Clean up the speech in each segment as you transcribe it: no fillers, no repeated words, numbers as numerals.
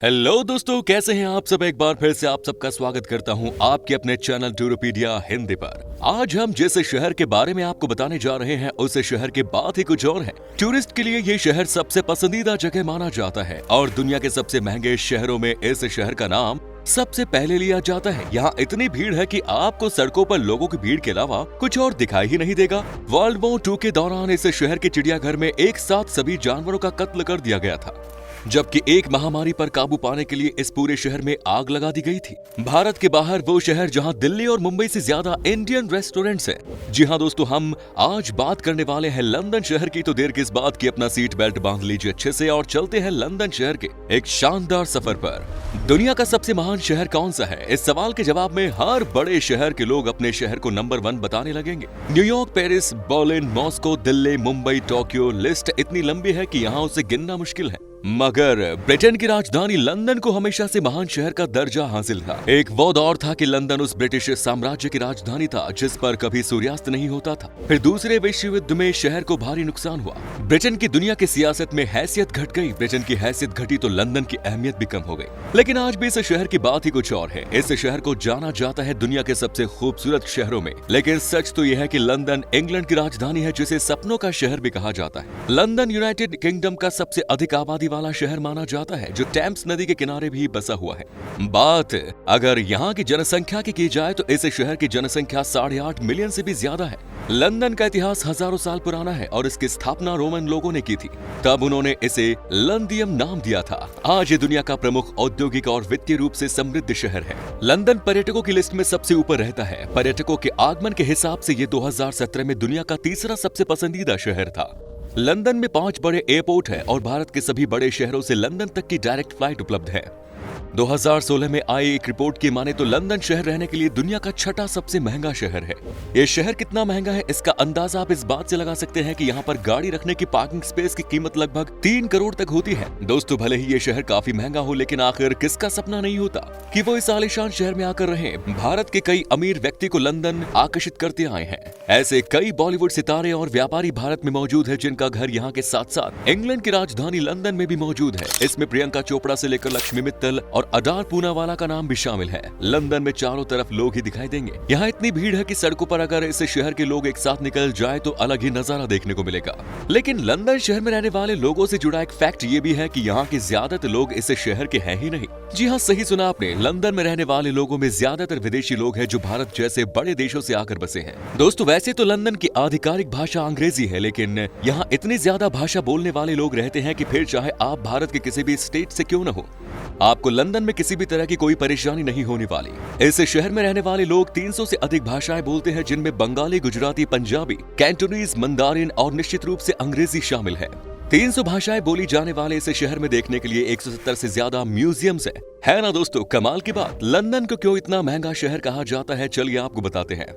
Hello दोस्तों, कैसे हैं आप सब। एक बार फिर से आप सबका स्वागत करता हूं आपके अपने चैनल टूरोपीडिया हिंदी पर। आज हम जिस शहर के बारे में आपको बताने जा रहे हैं उस शहर की बात ही कुछ और है। टूरिस्ट के लिए ये शहर सबसे पसंदीदा जगह माना जाता है और दुनिया के सबसे महंगे शहरों में इस शहर का नाम सबसे पहले लिया जाता है। यहाँ इतनी भीड़ है कि आपको सड़कों पर लोगों की भीड़ के अलावा कुछ और दिखाई ही नहीं देगा। वर्ल्ड वॉर 2 के दौरान इस शहर के चिड़ियाघर में एक साथ सभी जानवरों का कत्ल कर दिया गया था, जबकि एक महामारी पर काबू पाने के लिए इस पूरे शहर में आग लगा दी गई थी। भारत के बाहर वो शहर जहां दिल्ली और मुंबई से ज्यादा इंडियन रेस्टोरेंट्स हैं। जी हां दोस्तों, हम आज बात करने वाले हैं लंदन शहर की। तो देर किस बात की, अपना सीट बेल्ट बांध लीजिए अच्छे से और चलते हैं लंदन शहर के एक शानदार सफर पर। दुनिया का सबसे महान शहर कौन सा है, इस सवाल के जवाब में हर बड़े शहर के लोग अपने शहर को नंबर 1 बताने लगेंगे। New York, Paris, Berlin, Moscow, Delhi, Mumbai, Tokyo, list इतनी लंबी है कि यहाँ उसे गिनना मुश्किल है। मगर ब्रिटेन की राजधानी लंदन को हमेशा से महान शहर का दर्जा हासिल था। एक वो दौर था कि लंदन उस ब्रिटिश साम्राज्य की राजधानी था जिस पर कभी सूर्यास्त नहीं होता था। फिर दूसरे विश्व युद्ध में शहर को भारी नुकसान हुआ। ब्रिटेन की दुनिया की सियासत में हैसियत घट गई। ब्रिटेन की हैसियत घटी तो लंदन की अहमियत भी कम हो गई। लेकिन आज भी इस शहर की बात ही कुछ और है। इस शहर को जाना जाता है दुनिया के सबसे खूबसूरत शहरों में। लेकिन सच तो यह है कि लंदन इंग्लैंड की राजधानी है, जिसे सपनों का शहर भी कहा जाता है। लंदन यूनाइटेड किंगडम का सबसे अधिक आबादी वाला शहर माना जाता है, जो टेम्स नदी के किनारे भी बसा हुआ है। बात अगर यहाँ की जनसंख्या की जाए तो इस शहर की जनसंख्या 8.5 मिलियन से भी ज्यादा है। लंदन का इतिहास हजारों साल पुराना है और इसकी स्थापना रोमन लोगों ने की थी। तब उन्होंने इसे लंदियम नाम दिया था। आज ये दुनिया का प्रमुख औद्योगिक और वित्तीय रूप से समृद्ध शहर है। लंदन पर्यटकों की लिस्ट में सबसे ऊपर रहता है। पर्यटकों के आगमन के हिसाब से ये 2017 में दुनिया का तीसरा सबसे पसंदीदा शहर था। लंदन में 5 बड़े एयरपोर्ट हैं और भारत के सभी बड़े शहरों से लंदन तक की डायरेक्ट फ्लाइट उपलब्ध है। 2016 में आई एक रिपोर्ट की माने तो लंदन शहर रहने के लिए दुनिया का 6ठा सबसे महंगा शहर है। ये शहर कितना महंगा है, इसका अंदाजा आप इस बात से लगा सकते हैं कि यहाँ पर गाड़ी रखने की पार्किंग स्पेस की कीमत लगभग 3 करोड़ तक होती है। दोस्तों, भले ही ये शहर काफी महंगा हो, लेकिन आखिर किसका सपना नहीं होता कि वो इस आलीशान शहर में आकर रहे। भारत के कई अमीर व्यक्ति को लंदन आकर्षित करते आए हैं। ऐसे कई बॉलीवुड सितारे और व्यापारी भारत में मौजूद है, जिनका घर यहाँ के साथ साथ इंग्लैंड की राजधानी लंदन में भी मौजूद है। इसमें प्रियंका चोपड़ा से लेकर लक्ष्मी मित्तल और अडार पूनावाला का नाम भी शामिल है। लंदन में चारों तरफ लोग ही दिखाई देंगे। यहाँ इतनी भीड़ है कि सड़कों पर अगर इस शहर के लोग एक साथ निकल जाए तो अलग ही नजारा देखने को मिलेगा। लेकिन लंदन शहर में रहने वाले लोगों से जुड़ा एक फैक्ट ये भी है कि यहाँ के ज्यादातर लोग इस शहर के हैं ही नहीं। जी हाँ, सही सुना आपने। लंदन में रहने वाले लोगों में ज्यादातर विदेशी लोग हैं जो भारत जैसे बड़े देशों से आकर बसे हैं। दोस्तों, वैसे तो लंदन की आधिकारिक भाषा अंग्रेजी है, लेकिन यहाँ इतनी ज्यादा भाषा बोलने वाले लोग रहते हैं कि फिर चाहे आप भारत के किसी भी स्टेट से क्यों न हो, आपको लंदन में किसी भी तरह की कोई परेशानी नहीं होने वाली। इस शहर में रहने वाले लोग 300 से अधिक भाषाएं बोलते हैं, जिनमें बंगाली, गुजराती, पंजाबी, कैंटोनीज, मंदारिन और निश्चित रूप से अंग्रेजी शामिल है। 300 भाषाएं बोली जाने वाले इस शहर में देखने के लिए 170 से ज्यादा म्यूजियम्स है ना दोस्तों, कमाल की बात। लंदन को क्यों इतना महंगा शहर कहा जाता है, चलिए आपको बताते हैं।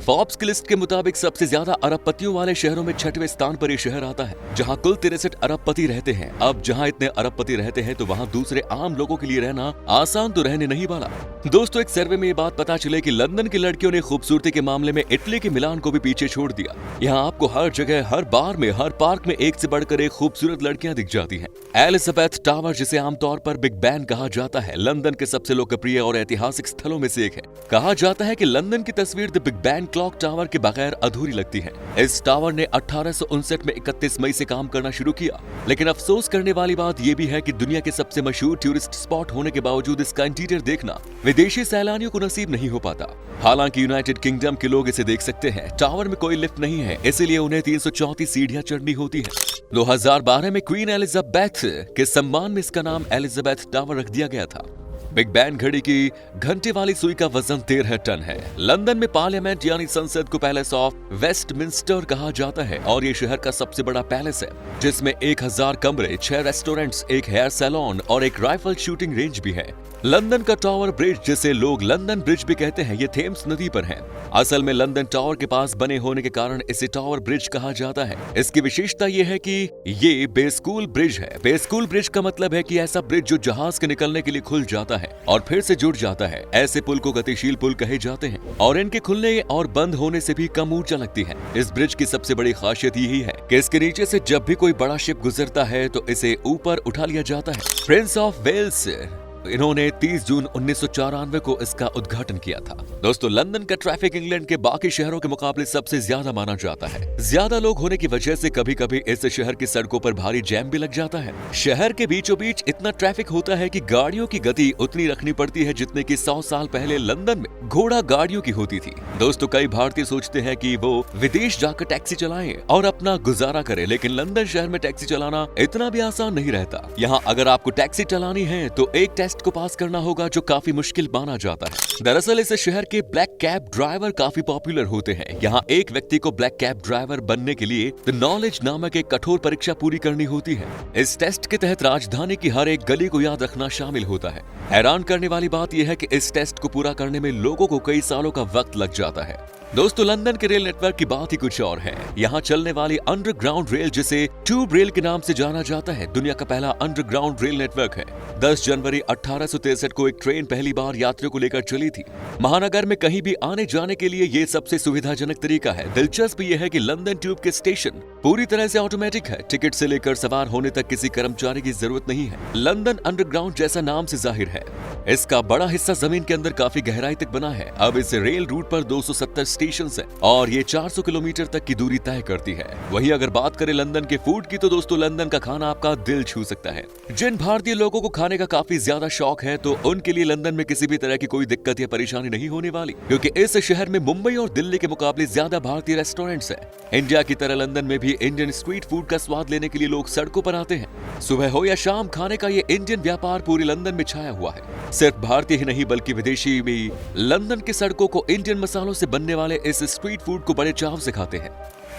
फोर्ब्स की लिस्ट के मुताबिक सबसे ज्यादा अरबपतियों वाले शहरों में 6वें स्थान पर यह शहर आता है, जहां कुल 63 अरबपति रहते हैं। अब जहां इतने अरबपति रहते हैं तो वहां दूसरे आम लोगों के लिए रहना आसान तो रहने नहीं वाला। दोस्तों, एक सर्वे में ये बात पता चले कि लंदन की लड़कियों ने खूबसूरती के मामले में इटली के मिलान को भी पीछे छोड़ दिया। यहाँ आपको हर जगह, हर बार में, हर पार्क में एक से बढ़कर एक खूबसूरत लड़कियां दिख जाती हैं। एलिजाबेथ टावर, जिसे आमतौर पर बिग बैन कहा जाता है, लंदन के सबसे लोकप्रिय और ऐतिहासिक स्थलों में से एक है। कहा जाता है कि लंदन की तस्वीर the Big Ben clock tower के बगैर अधूरी लगती है। इस टावर ने 1859 में 31 मई से काम करना शुरू किया, लेकिन अफसोस करने वाली बात यह भी है कि दुनिया के सबसे मशहूर टूरिस्ट स्पॉट होने के बावजूद इसका इंटीरियर देखना विदेशी सैलानियों को नसीब नहीं हो पाता। हालांकि यूनाइटेड किंगडम के लोग इसे देख सकते हैं। टावर में कोई लिफ्ट नहीं है, इसलिए उन्हें 334 सीढ़ियां चढ़नी होती है। 2012 में क्वीन एलिजाबेथ के सम्मान में इसका नाम एलिजाबेथ टावर रख दिया गया था। बिग बैन घड़ी की घंटे वाली सुई का वजन 13 टन है। लंदन में पार्लियामेंट यानी संसद को पैलेस ऑफ वेस्टमिंस्टर कहा जाता है और ये शहर का सबसे बड़ा पैलेस है, जिसमें 1000 कमरे, 6 रेस्टोरेंट्स, एक हेयर सैलून और एक राइफल शूटिंग रेंज भी है। लंदन का टावर ब्रिज, जिसे लोग लंदन ब्रिज भी कहते हैं, ये थेम्स नदी पर है। असल में लंदन टावर के पास बने होने के कारण इसे टावर ब्रिज कहा जाता है। इसकी विशेषता ये है कि ये बेस्कूल ब्रिज है। बेस्कूल ब्रिज का मतलब है कि ऐसा ब्रिज जो जहाज के निकलने के लिए खुल जाता है और फिर से जुड़ जाता है। ऐसे पुल को गतिशील पुल कहे जाते हैं और इनके खुलने और बंद होने से भी कम ऊर्जा लगती है। इस ब्रिज की सबसे बड़ी खासियत यही है कि इसके नीचे से जब भी कोई बड़ा शिप गुजरता है तो इसे ऊपर उठा लिया जाता है। प्रिंस ऑफ वेल्स इन्होंने 30 जून 1994 को इसका उद्घाटन किया था। दोस्तों, लंदन का ट्रैफिक इंग्लैंड के बाकी शहरों के मुकाबले सबसे ज्यादा माना जाता है। ज्यादा लोग होने की वजह से कभी कभी इस शहर की सड़कों पर भारी जैम भी लग जाता है। शहर के बीचों बीच इतना ट्रैफिक होता है कि गाड़ियों की गति उतनी रखनी पड़ती है जितने की 100 साल पहले लंदन में घोड़ा गाड़ियों की होती थी। दोस्तों, कई भारतीय सोचते हैं कि वो विदेश जाकर टैक्सी चलाएं और अपना गुजारा करें, लेकिन लंदन शहर में टैक्सी चलाना इतना भी आसान नहीं रहता। यहाँ अगर आपको टैक्सी चलानी है तो एक टेस्ट को पास करना होगा जो काफी मुश्किल माना जाता है। दरअसल इस शहर के ब्लैक कैब ड्राइवर काफी पॉपुलर होते हैं। यहाँ एक व्यक्ति को ब्लैक कैब ड्राइवर बनने के लिए द नॉलेज नामक एक कठोर परीक्षा पूरी करनी होती है। इस टेस्ट के तहत राजधानी की हर एक गली को याद रखना शामिल होता है। हैरान करने वाली बात यह है कि इस टेस्ट को पूरा करने में लोगों को कई सालों का वक्त लग जाता है। दोस्तों, लंदन के रेल नेटवर्क की बात ही कुछ और है। यहाँ चलने वाली अंडरग्राउंड रेल, जिसे ट्यूब रेल के नाम से जाना जाता है, दुनिया का पहला अंडरग्राउंड रेल नेटवर्क है। 10 जनवरी 1863 को एक ट्रेन पहली बार यात्रियों को लेकर चली थी। महानगर में कहीं भी आने जाने के लिए ये सबसे सुविधाजनक तरीका है। दिलचस्प ये है कि लंदन ट्यूब के स्टेशन पूरी तरह से ऑटोमेटिक है। टिकट से लेकर सवार होने तक किसी कर्मचारी की जरूरत नहीं है। लंदन अंडरग्राउंड जैसा नाम से जाहिर है। इसका बड़ा हिस्सा जमीन के अंदर काफी गहराई तक बना है। अब इस रेल रूट पर 270 स्टेशंस हैं और ये 400 किलोमीटर तक की दूरी तय करती है। वहीं अगर बात करें लंदन के फूड की, तो दोस्तों लंदन का खाना आपका दिल छू सकता है। जिन भारतीय लोगों को खाने का काफी ज्यादा शौक है तो उनके लिए लंदन में किसी भी तरह की कोई दिक्कत या परेशानी नहीं होने वाली, क्योंकि इस शहर में मुंबई और दिल्ली के मुकाबले ज्यादा भारतीय रेस्टोरेंट्स हैं। इंडिया की तरह लंदन में भी इंडियन स्ट्रीट फूड का स्वाद लेने के लिए लोग सड़कों पर आते हैं। सुबह हो या शाम, खाने का ये इंडियन व्यापार पूरे लंदन में छाया हुआ है। सिर्फ भारतीय ही नहीं बल्कि विदेशी भी लंदन की सड़कों को इंडियन मसालों से बनने वाले इस स्ट्रीट फूड को बड़े चाव से खाते हैं।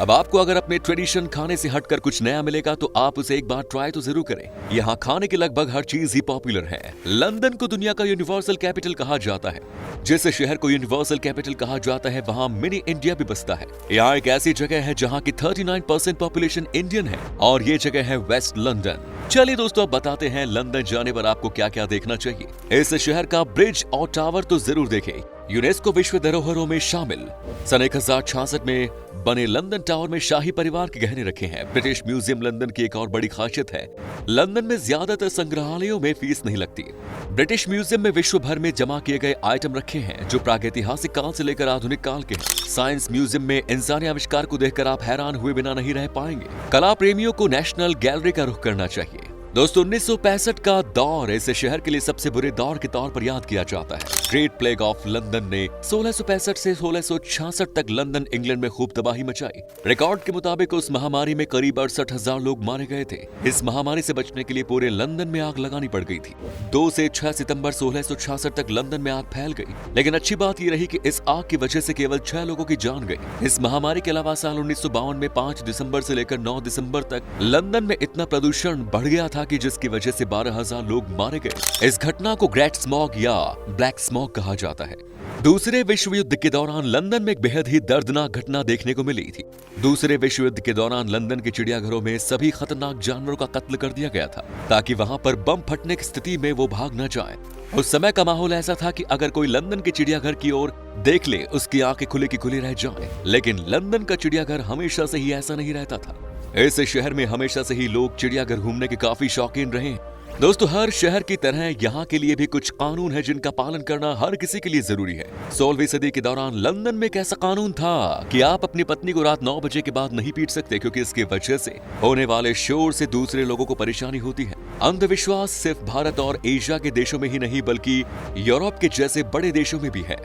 अब आपको अगर अपने ट्रेडिशन खाने से हटकर कुछ नया मिलेगा तो आप उसे एक बार ट्राई तो जरूर करें। यहाँ खाने की लगभग हर चीज ही पॉपुलर है। लंदन को दुनिया का यूनिवर्सल कैपिटल कहा जाता है। जिस शहर को यूनिवर्सल कैपिटल कहा जाता है वहाँ मिनी इंडिया भी बसता है। यहाँ एक ऐसी जगह है जहाँ की 39% पॉपुलेशन इंडियन है और ये जगह है वेस्ट लंदन। चलिए दोस्तों, अब बताते हैं लंदन जाने पर आपको क्या क्या देखना चाहिए। इस शहर का ब्रिज और टावर तो जरूर देखें। यूनेस्को विश्व धरोहरों में शामिल। सन 1066 में बने लंदन टावर में शाही परिवार के गहने रखे हैं। ब्रिटिश म्यूजियम लंदन की एक और बड़ी खासियत है, लंदन में ज्यादातर संग्रहालयों में फीस नहीं लगती। ब्रिटिश म्यूजियम में विश्व भर में जमा किए गए आइटम रखे हैं जो प्रागैतिहासिक काल से लेकर आधुनिक काल के हैं। साइंस म्यूजियम में इंसानी आविष्कार को देखकर आप हैरान हुए बिना नहीं रह पाएंगे। कला प्रेमियों को नेशनल गैलरी का रुख करना चाहिए। दोस्तों, 1965 का दौर इस शहर के लिए सबसे बुरे दौर के तौर पर याद किया जाता है। ग्रेट प्लेग ऑफ लंदन ने 1665 से 1666 तक लंदन इंग्लैंड में खूब तबाही मचाई। रिकॉर्ड के मुताबिक उस महामारी में करीब 68,000 लोग मारे गए थे। इस महामारी से बचने के लिए पूरे लंदन में आग लगानी पड़ गई थी। 2 से 6 सितंबर 1666 तक लंदन में आग फैल गई, लेकिन अच्छी बात यह रही कि इस आग की वजह से केवल 6 लोगों की जान गई। इस महामारी के अलावा साल 1952 में 5 दिसंबर से लेकर 9 दिसंबर तक लंदन में इतना प्रदूषण बढ़ गया था कि जिसकी वजह से 12,000 लोग मारे गए। इस घटना को ग्रेट स्मॉग या ब्लैक स्मॉग कहा जाता है। दूसरे विश्व युद्ध के दौरान लंदन में एक बेहद ही दर्दनाक घटना देखने को मिली थी। दूसरे विश्व युद्ध के दौरान लंदन के चिड़ियाघरों में सभी खतरनाक जानवरों का कत्ल कर दिया गया था ताकि वहां पर बम फटने की स्थिति में वो भाग न जाएं। उस समय का माहौल ऐसा था कि अगर कोई लंदन के चिड़ियाघर की ओर देख ले, उसकी आंखें खुली की खुली रह जाएं। लेकिन लंदन का चिड़ियाघर हमेशा से ही ऐसा नहीं रहता था। इस शहर में हमेशा से ही लोग चिड़ियाघर घूमने के काफी शौकीन रहे। दोस्तों, हर शहर की तरह यहाँ के लिए भी कुछ कानून है जिनका पालन करना हर किसी के लिए जरूरी है। 16वीं सदी के दौरान लंदन में एक ऐसा कानून था कि आप अपनी पत्नी को रात 9 बजे के बाद नहीं पीट सकते, क्योंकि इसकी वजह से होने वाले शोर से दूसरे लोगों को परेशानी होती है। अंधविश्वास सिर्फ भारत और एशिया के देशों में ही नहीं बल्कि यूरोप के जैसे बड़े देशों में भी है।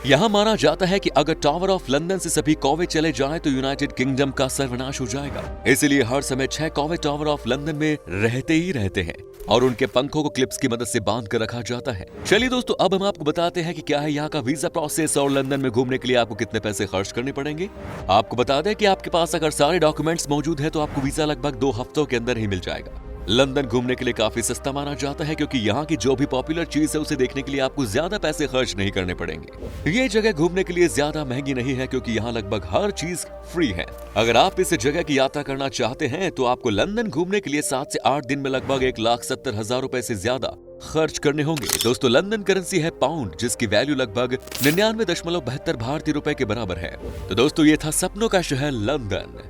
यहाँ माना जाता है कि अगर टावर ऑफ लंदन से सभी कौवे चले जाएं तो यूनाइटेड किंगडम का सर्वनाश हो जाएगा। इसलिए हर समय 6 कौवे टावर ऑफ लंदन में रहते ही रहते हैं और उनके पंखों को क्लिप्स की मदद से बांध कर रखा जाता है। चलिए दोस्तों, अब हम आपको बताते हैं कि क्या है यहाँ का वीजा प्रोसेस और लंदन में घूमने के लिए आपको कितने पैसे खर्च करने पड़ेंगे। आपको बता दें कि आपके पास अगर सारे डॉक्यूमेंट्स मौजूद है तो आपको वीजा लगभग 2 हफ्तों के अंदर ही मिल जाएगा। लंदन घूमने के लिए काफी सस्ता माना जाता है क्योंकि यहाँ की जो भी पॉपुलर चीज है उसे देखने के लिए आपको ज्यादा पैसे खर्च नहीं करने पड़ेंगे। ये जगह घूमने के लिए ज्यादा महंगी नहीं है क्योंकि यहाँ लगभग हर चीज फ्री है। अगर आप इस जगह की यात्रा करना चाहते हैं तो आपको लंदन घूमने के लिए 7 से 8 दिन में लगभग 1,70,000 रुपए से ज्यादा खर्च करने होंगे। दोस्तों, लंदन करेंसी है पाउंड, जिसकी वैल्यू लगभग 99.72 भारतीय रुपए के बराबर है। तो दोस्तों, ये था सपनों का शहर लंदन।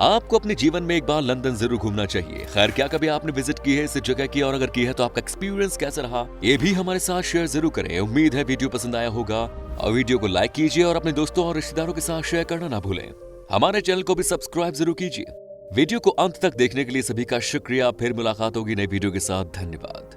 आपको अपने जीवन में एक बार लंदन जरूर घूमना चाहिए। खैर, क्या कभी आपने विजिट की है इस जगह की, और अगर की है तो आपका एक्सपीरियंस कैसा रहा, ये भी हमारे साथ शेयर जरूर करें। उम्मीद है वीडियो पसंद आया होगा, और वीडियो को लाइक कीजिए और अपने दोस्तों और रिश्तेदारों के साथ शेयर करना ना भूलें। हमारे चैनल को भी सब्सक्राइब जरूर कीजिए। वीडियो को अंत तक देखने के लिए सभी का शुक्रिया। फिर मुलाकात होगी नई वीडियो के साथ। धन्यवाद।